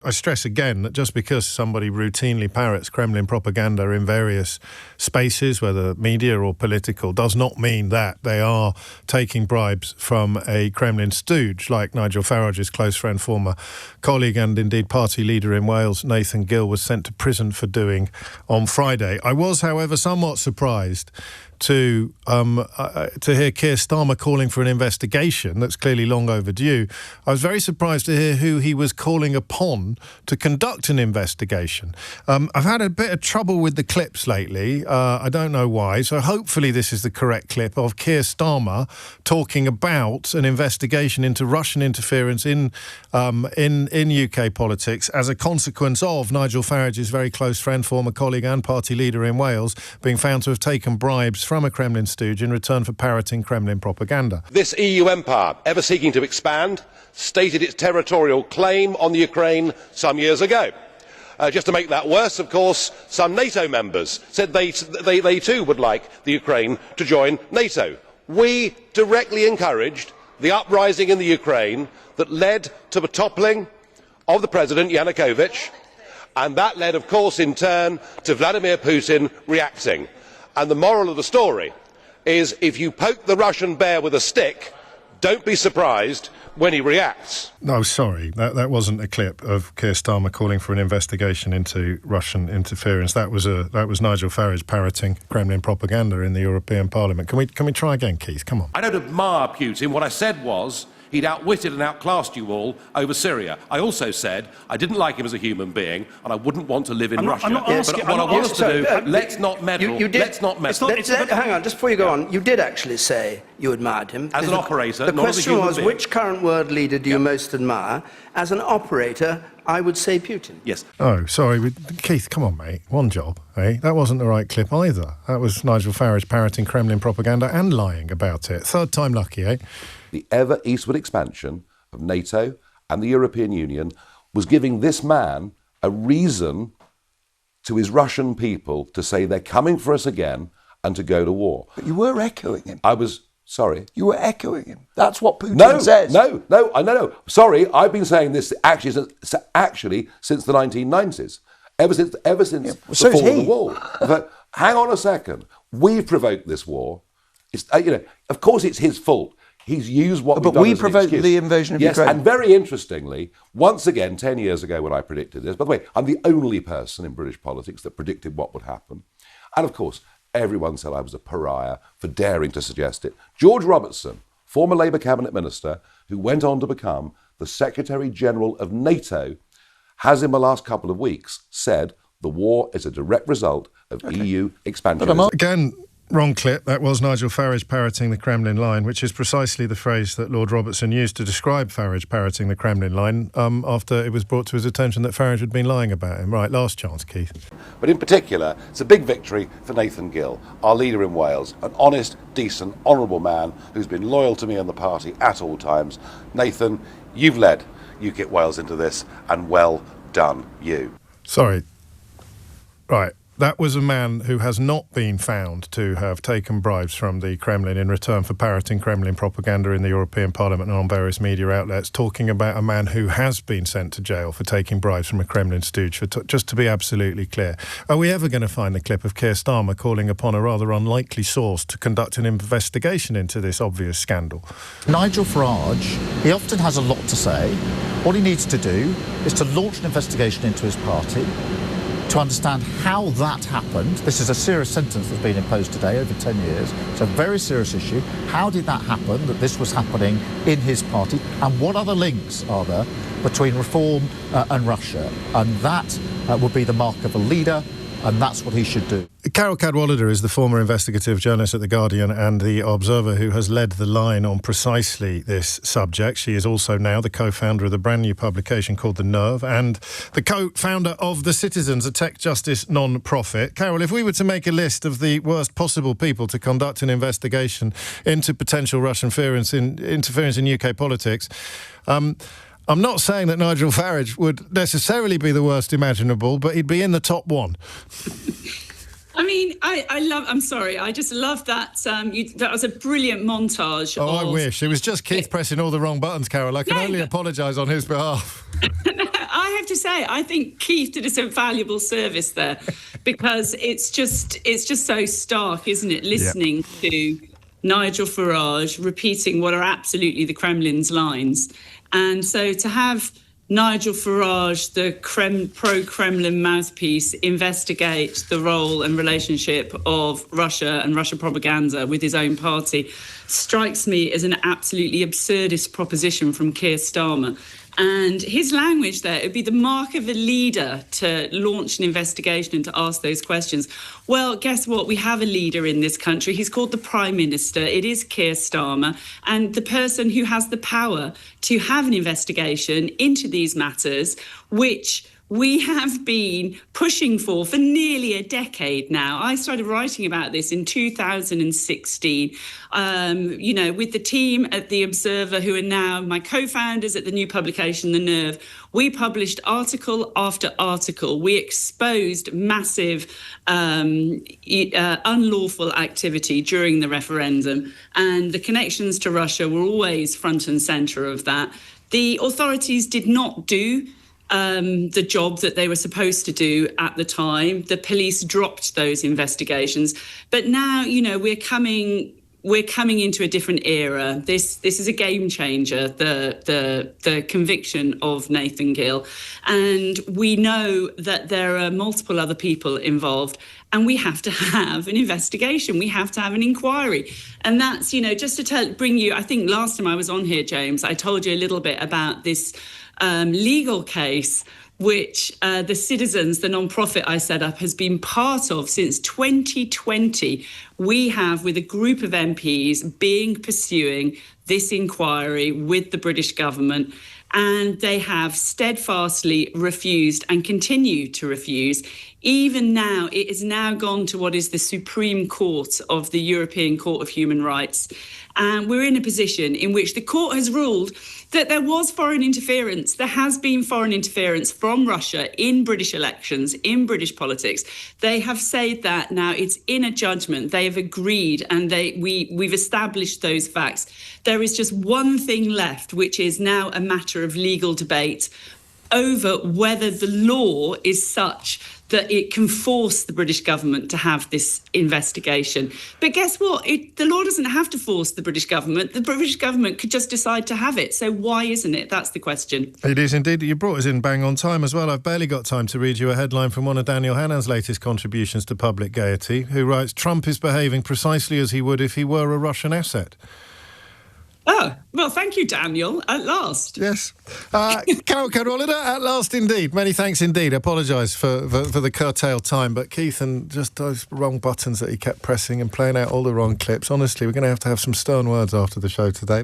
I stress again that just because somebody routinely parrots Kremlin propaganda in various spaces, whether media or political, does not mean that they are taking bribes from a Kremlin stooge, like Nigel Farage's close friend, former colleague and indeed party leader in Wales, Nathan Gill, was sent to prison for doing on Friday. I was, however, somewhat surprised to hear Keir Starmer calling for an investigation that's clearly long overdue. I was very surprised to hear who he was calling upon to conduct an investigation. I've had a bit of trouble with the clips lately. I don't know why. So hopefully this is the correct clip of Keir Starmer talking about an investigation into Russian interference in UK politics as a consequence of Nigel Farage's very close friend, former colleague and party leader in Wales, being found to have taken bribes from a Kremlin stooge in return for parroting Kremlin propaganda. This EU empire, ever seeking to expand, stated its territorial claim on the Ukraine some years ago. Just to make that worse, of course, some NATO members said they too would like the Ukraine to join NATO. We directly encouraged the uprising in the Ukraine that led to the toppling of the President Yanukovych, and that led, of course, in turn to Vladimir Putin reacting. And the moral of the story is, if you poke the Russian bear with a stick, don't be surprised when he reacts. No, sorry, that wasn't a clip of Keir Starmer calling for an investigation into Russian interference. That was Nigel Farage parroting Kremlin propaganda in the European Parliament. Can we try again, Keith? Come on. I don't admire Putin. What I said was he'd outwitted and outclassed you all over Syria. I also said I didn't like him as a human being and I wouldn't want to live in Russia. I'm not asking, but what I want us to do, let's not meddle. Let's not meddle. Hang on, just before you go on, you did actually say you admired him. As an operator, the not as a question human was, being. which current world leader do you most admire? As an operator, I would say Putin. Yes. Oh, sorry, Keith, come on, mate. One job, eh? That wasn't the right clip either. That was Nigel Farage parroting Kremlin propaganda and lying about it. Third time lucky, eh? The ever eastward expansion of NATO and the European Union was giving this man a reason to his Russian people to say they're coming for us again and to go to war. But you were echoing him. Sorry? You were echoing him. That's what Putin says. No. Sorry, I've been saying this actually since the 1990s. Ever since the fall of the wall. But hang on a second. We've provoked this war. It's, of course it's his fault. He's used what we've done we as an provoked excuse. the invasion of Ukraine. Yes, and very interestingly, once again, 10 years ago when I predicted this, by the way, I'm the only person in British politics that predicted what would happen. And of course, everyone said I was a pariah for daring to suggest it. George Robertson, former Labour cabinet minister, who went on to become the Secretary-General of NATO, has in the last couple of weeks said the war is a direct result of EU expansion. Again, wrong clip. That was Nigel Farage parroting the Kremlin line, which is precisely the phrase that Lord Robertson used to describe Farage parroting the Kremlin line after it was brought to his attention that Farage had been lying about him. Right, last chance, Keith. But in particular, it's a big victory for Nathan Gill, our leader in Wales, an honest, decent, honourable man who's been loyal to me and the party at all times. Nathan, you've led UKIP Wales into this, and well done, you. Sorry. Right. That was a man who has not been found to have taken bribes from the Kremlin in return for parroting Kremlin propaganda in the European Parliament and on various media outlets, talking about a man who has been sent to jail for taking bribes from a Kremlin stooge, just to be absolutely clear. Are we ever going to find the clip of Keir Starmer calling upon a rather unlikely source to conduct an investigation into this obvious scandal? Nigel Farage, he often has a lot to say. What he needs to do is to launch an investigation into his party, to understand how that happened. This is a serious sentence that's been imposed today, over 10 years. It's a very serious issue. How did that happen, that this was happening in his party? And what other links are there between reform and Russia? And that would be the mark of a leader, and that's what he should do. Carole Cadwalladr is the former investigative journalist at The Guardian and The Observer who has led the line on precisely this subject. She is also now the co-founder of the brand new publication called The Nerve and the co-founder of The Citizens, a tech justice non-profit. Carole, if we were to make a list of the worst possible people to conduct an investigation into potential Russian interference in UK politics, I'm not saying that Nigel Farage would necessarily be the worst imaginable, but he'd be in the top one. I mean, I'm sorry, I just love that. That was a brilliant montage. Oh, I wish. It was just Keith pressing all the wrong buttons, Carole. I can only apologise on his behalf. I have to say, I think Keith did us a valuable service there, because it's just so stark, isn't it? Listening to Nigel Farage repeating what are absolutely the Kremlin's lines. And so to have Nigel Farage, the pro-Kremlin mouthpiece, investigate the role and relationship of Russia and Russia propaganda with his own party strikes me as an absolutely absurdist proposition from Keir Starmer. And his language there, it would be the mark of a leader to launch an investigation and to ask those questions. Well, guess what? We have a leader in this country. He's called the Prime Minister. It is Keir Starmer. And the person who has the power to have an investigation into these matters, which we have been pushing for nearly a decade now. I started writing about this in 2016, with the team at The Observer, who are now my co-founders at the new publication, The Nerve. We published article after article. We exposed massive unlawful activity during the referendum, and the connections to Russia were always front and centre of that. The authorities did not do the job that they were supposed to do at the time. The police dropped those investigations. But now, we're coming into a different era. This is a game changer, the conviction of Nathan Gill. And we know that there are multiple other people involved, and we have to have an investigation. We have to have an inquiry. And that's, just to bring you, I think last time I was on here, James, I told you a little bit about this legal case which the Citizens, the non-profit I set up, has been part of since 2020. We have, with a group of MPs, pursuing this inquiry with the British government, and they have steadfastly refused and continue to refuse. Even now, it has now gone to what is the Supreme Court of the European Court of Human Rights. And we're in a position in which the court has ruled that there was foreign interference. There has been foreign interference from Russia in British elections, in British politics. They have said that now. It's in a judgment. They have agreed, and we've established those facts. There is just one thing left, which is now a matter of legal debate over whether the law is such that it can force the British government to have this investigation. But guess what? The law doesn't have to force the British government. The British government could just decide to have it. So why isn't it? That's the question. It is indeed. You brought us in bang on time as well. I've barely got time to read you a headline from one of Daniel Hannan's latest contributions to public gaiety, who writes, "Trump is behaving precisely as he would if he were a Russian asset." Oh, well, thank you, Daniel, at last. Yes. Carole Cadwalladr, at last indeed. Many thanks indeed. I apologise for the curtailed time, but Keith and just those wrong buttons that he kept pressing and playing out all the wrong clips. Honestly, we're going to have some stern words after the show today.